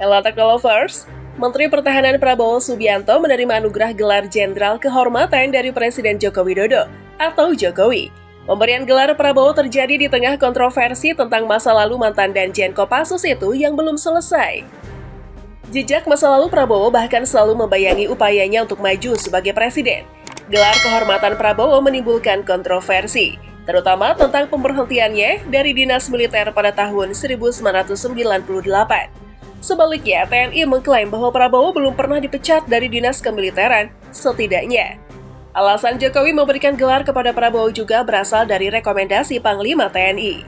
Hello Teknolovers, Menteri Pertahanan Prabowo Subianto menerima anugerah gelar Jenderal Kehormatan dari Presiden Joko Widodo atau Jokowi. Pemberian gelar Prabowo terjadi di tengah kontroversi tentang masa lalu mantan Danjen Kopassus itu yang belum selesai. Jejak masa lalu Prabowo bahkan selalu membayangi upayanya untuk maju sebagai presiden. Gelar kehormatan Prabowo menimbulkan kontroversi, terutama tentang pemberhentiannya dari dinas militer pada tahun 1998. Sebaliknya, TNI mengklaim bahwa Prabowo belum pernah dipecat dari dinas kemiliteran, setidaknya. Alasan Jokowi memberikan gelar kepada Prabowo juga berasal dari rekomendasi Panglima TNI.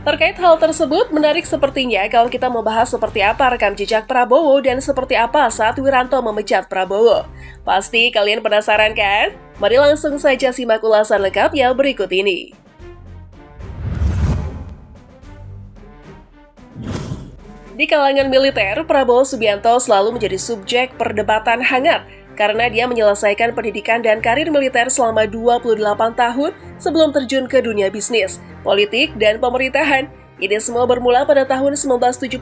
Terkait hal tersebut, menarik sepertinya kalau kita membahas seperti apa rekam jejak Prabowo dan seperti apa saat Wiranto memecat Prabowo. Pasti kalian penasaran kan? Mari langsung saja simak ulasan lengkapnya berikut ini. Di kalangan militer, Prabowo Subianto selalu menjadi subjek perdebatan hangat karena dia menyelesaikan pendidikan dan karir militer selama 28 tahun sebelum terjun ke dunia bisnis, politik, dan pemerintahan. Ini semua bermula pada tahun 1976.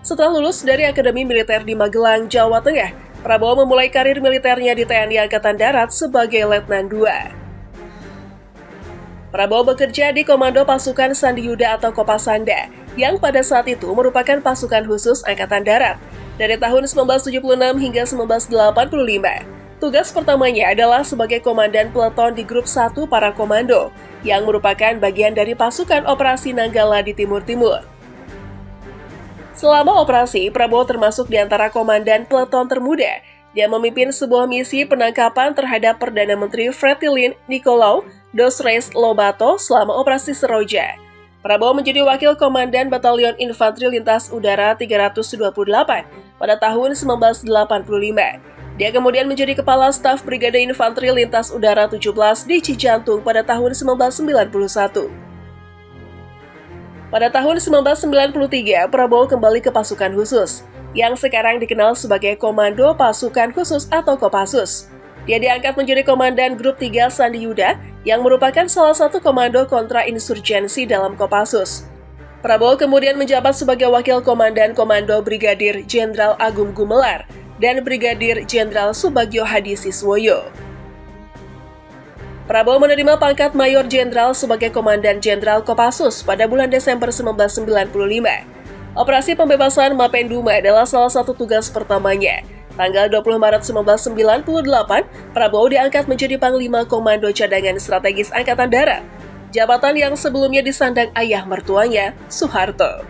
Setelah lulus dari Akademi Militer di Magelang, Jawa Tengah, Prabowo memulai karir militernya di TNI Angkatan Darat sebagai Letnan II. Prabowo bekerja di Komando Pasukan Sandi Yuda atau Kopasanda, yang pada saat itu merupakan pasukan khusus Angkatan Darat. Dari tahun 1976 hingga 1985, tugas pertamanya adalah sebagai komandan peleton di Grup 1 Para Komando, yang merupakan bagian dari pasukan operasi Nanggala di Timur-Timur. Selama operasi, Prabowo termasuk di antara komandan peleton termuda. Dia memimpin sebuah misi penangkapan terhadap Perdana Menteri Fretilin Nicolau dos Reis Lobato selama operasi Seroja. Prabowo menjadi wakil komandan Batalion Infanteri Lintas Udara 328 pada tahun 1985. Dia kemudian menjadi Kepala Staf Brigade Infanteri Lintas Udara 17 di Cijantung pada tahun 1991. Pada tahun 1993, Prabowo kembali ke pasukan khusus, yang sekarang dikenal sebagai Komando Pasukan Khusus atau Kopassus. Dia diangkat menjadi Komandan Grup 3 Sandi Yuda, yang merupakan salah satu komando kontra-insurgensi dalam Kopassus. Prabowo kemudian menjabat sebagai Wakil Komandan Komando Brigadir Jenderal Agung Gumelar dan Brigadir Jenderal Subagio Hadi Siswoyo. Prabowo menerima pangkat Mayor Jenderal sebagai Komandan Jenderal Kopassus pada bulan Desember 1995. Operasi pembebasan Mapenduma adalah salah satu tugas pertamanya. Tanggal 20 Maret 1998, Prabowo diangkat menjadi Panglima Komando Cadangan Strategis Angkatan Darat, jabatan yang sebelumnya disandang ayah mertuanya, Soeharto.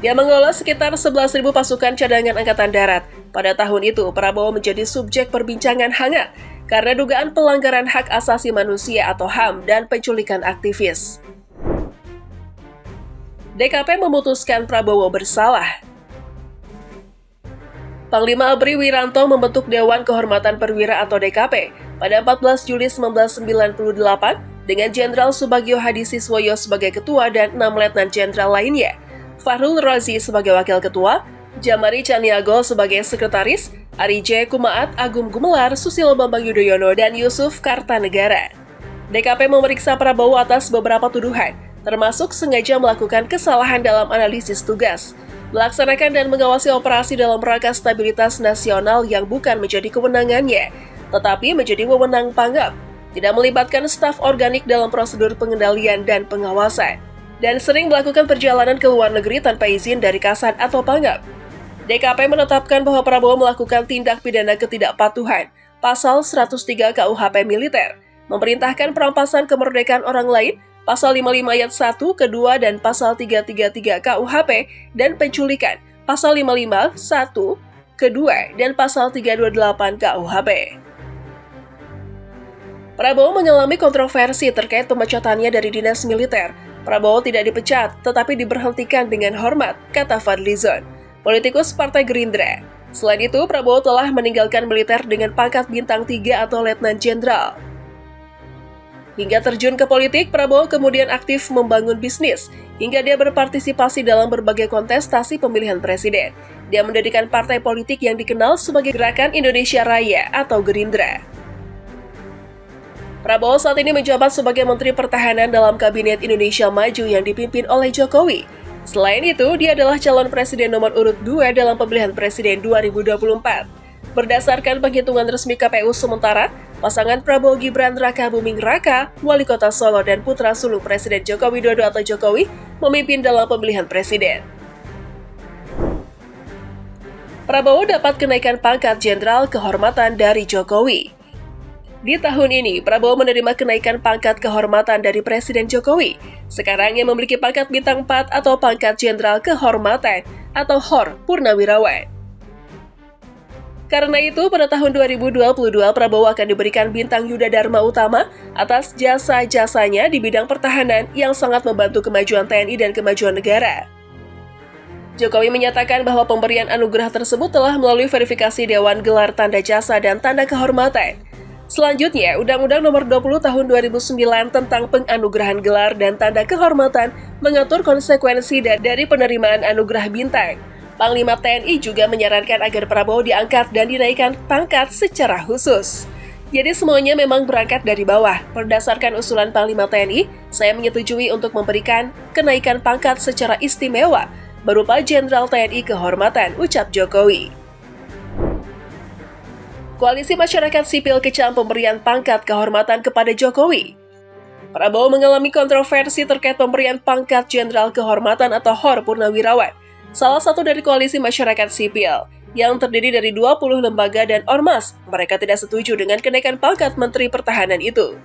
Dia mengelola sekitar 11.000 pasukan cadangan Angkatan Darat. Pada tahun itu, Prabowo menjadi subjek perbincangan hangat karena dugaan pelanggaran hak asasi manusia atau HAM dan penculikan aktivis. DKP memutuskan Prabowo bersalah. Panglima ABRI Wiranto membentuk Dewan Kehormatan Perwira atau DKP pada 14 Juli 1998 dengan Jenderal Subagio Hadi Siswoyo sebagai ketua dan 6 letnan jenderal lainnya. Fahrul Razi sebagai wakil ketua, Jamari Caniago sebagai sekretaris, Ari J. Kumaat, Agung Gumelar, Susilo Bambang Yudhoyono, dan Yusuf Kartanegara. DKP memeriksa Prabowo atas beberapa tuduhan, termasuk sengaja melakukan kesalahan dalam analisis tugas, melaksanakan dan mengawasi operasi dalam rangka stabilitas nasional yang bukan menjadi kewenangannya, tetapi menjadi wewenang Pangap, tidak melibatkan staf organik dalam prosedur pengendalian dan pengawasan, dan sering melakukan perjalanan ke luar negeri tanpa izin dari Kasat atau Pangap. DKP menetapkan bahwa Prabowo melakukan tindak pidana ketidakpatuhan, Pasal 103 KUHP Militer, memerintahkan perampasan kemerdekaan orang lain, Pasal 55 ayat 1, kedua, dan Pasal 333 KUHP, dan penculikan, Pasal 55, 1, kedua, dan Pasal 328 KUHP. Prabowo mengalami kontroversi terkait pemecatannya dari dinas militer. Prabowo tidak dipecat, tetapi diberhentikan dengan hormat, kata Fadlizon, politikus Partai Gerindra. Selain itu, Prabowo telah meninggalkan militer dengan pangkat bintang 3 atau letnan jenderal. Hingga terjun ke politik, Prabowo kemudian aktif membangun bisnis, hingga dia berpartisipasi dalam berbagai kontestasi pemilihan presiden. Dia mendirikan partai politik yang dikenal sebagai Gerakan Indonesia Raya atau Gerindra. Prabowo saat ini menjabat sebagai Menteri Pertahanan dalam Kabinet Indonesia Maju yang dipimpin oleh Jokowi. Selain itu, dia adalah calon presiden nomor urut 2 dalam pemilihan presiden 2024. Berdasarkan penghitungan resmi KPU sementara, pasangan Prabowo Gibran Raka Buming Raka, Wali Kota Solo dan putra sulung Presiden Joko Widodo atau Jokowi, memimpin dalam pemilihan presiden. Prabowo dapat kenaikan pangkat jenderal kehormatan dari Jokowi. Di tahun ini, Prabowo menerima kenaikan pangkat kehormatan dari Presiden Jokowi. Sekarang ia memiliki pangkat bintang 4 atau pangkat jenderal kehormatan atau HOR Purnawirawan. Karena itu, pada tahun 2022, Prabowo akan diberikan bintang Yuda Dharma Utama atas jasa-jasanya di bidang pertahanan yang sangat membantu kemajuan TNI dan kemajuan negara. Jokowi menyatakan bahwa pemberian anugerah tersebut telah melalui verifikasi Dewan Gelar Tanda Jasa dan Tanda Kehormatan. Selanjutnya, Undang-Undang Nomor 20 Tahun 2009 tentang penganugerahan gelar dan tanda kehormatan mengatur konsekuensi dari penerimaan anugerah bintang. Panglima TNI juga menyarankan agar Prabowo diangkat dan dinaikkan pangkat secara khusus. Jadi semuanya memang berangkat dari bawah. Berdasarkan usulan Panglima TNI, saya menyetujui untuk memberikan kenaikan pangkat secara istimewa berupa Jenderal TNI Kehormatan, ucap Jokowi. Koalisi Masyarakat Sipil kecam pemberian pangkat kehormatan kepada Jokowi. Prabowo mengalami kontroversi terkait pemberian pangkat Jenderal Kehormatan atau HOR Purnawirawan, salah satu dari koalisi masyarakat sipil, yang terdiri dari 20 lembaga dan ormas. Mereka tidak setuju dengan kenaikan pangkat Menteri Pertahanan itu.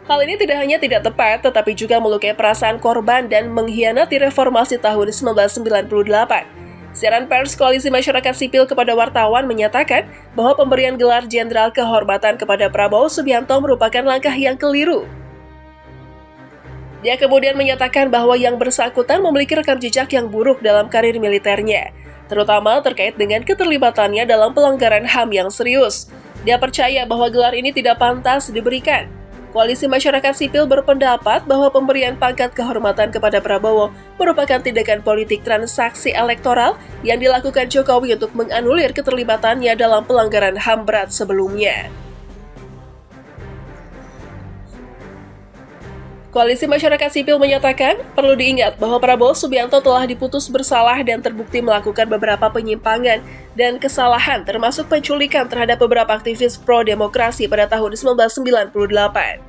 Hal ini tidak hanya tidak tepat, tetapi juga melukai perasaan korban dan mengkhianati reformasi tahun 1998. Siaran pers Koalisi Masyarakat Sipil kepada wartawan menyatakan bahwa pemberian gelar Jenderal Kehormatan kepada Prabowo Subianto merupakan langkah yang keliru. Dia kemudian menyatakan bahwa yang bersangkutan memiliki rekam jejak yang buruk dalam karir militernya, terutama terkait dengan keterlibatannya dalam pelanggaran HAM yang serius. Dia percaya bahwa gelar ini tidak pantas diberikan. Koalisi Masyarakat Sipil berpendapat bahwa pemberian pangkat kehormatan kepada Prabowo merupakan tindakan politik transaksi elektoral yang dilakukan Jokowi untuk menganulir keterlibatannya dalam pelanggaran HAM berat sebelumnya. Koalisi Masyarakat Sipil menyatakan, perlu diingat bahwa Prabowo Subianto telah diputus bersalah dan terbukti melakukan beberapa penyimpangan dan kesalahan termasuk penculikan terhadap beberapa aktivis pro-demokrasi pada tahun 1998.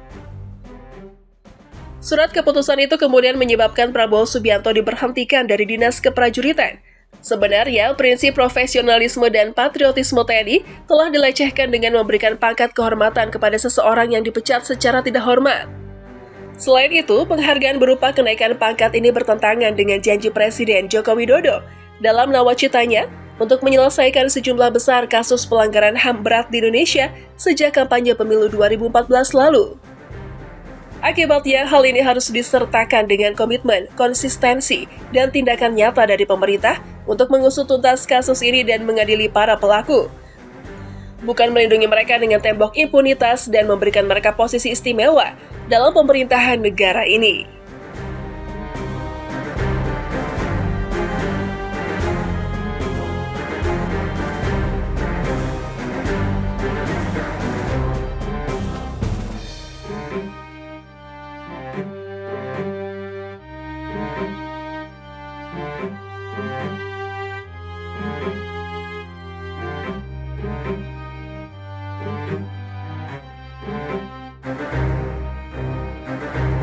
Surat keputusan itu kemudian menyebabkan Prabowo Subianto diberhentikan dari Dinas Keprajuritan. Sebenarnya, prinsip profesionalisme dan patriotisme TNI telah dilecehkan dengan memberikan pangkat kehormatan kepada seseorang yang dipecat secara tidak hormat. Selain itu, penghargaan berupa kenaikan pangkat ini bertentangan dengan janji Presiden Joko Widodo dalam nawacitanya untuk menyelesaikan sejumlah besar kasus pelanggaran HAM berat di Indonesia sejak kampanye pemilu 2014 lalu. Akibatnya, hal ini harus disertakan dengan komitmen, konsistensi, dan tindakan nyata dari pemerintah untuk mengusut tuntas kasus ini dan mengadili para pelaku. Bukan melindungi mereka dengan tembok impunitas dan memberikan mereka posisi istimewa dalam pemerintahan negara ini.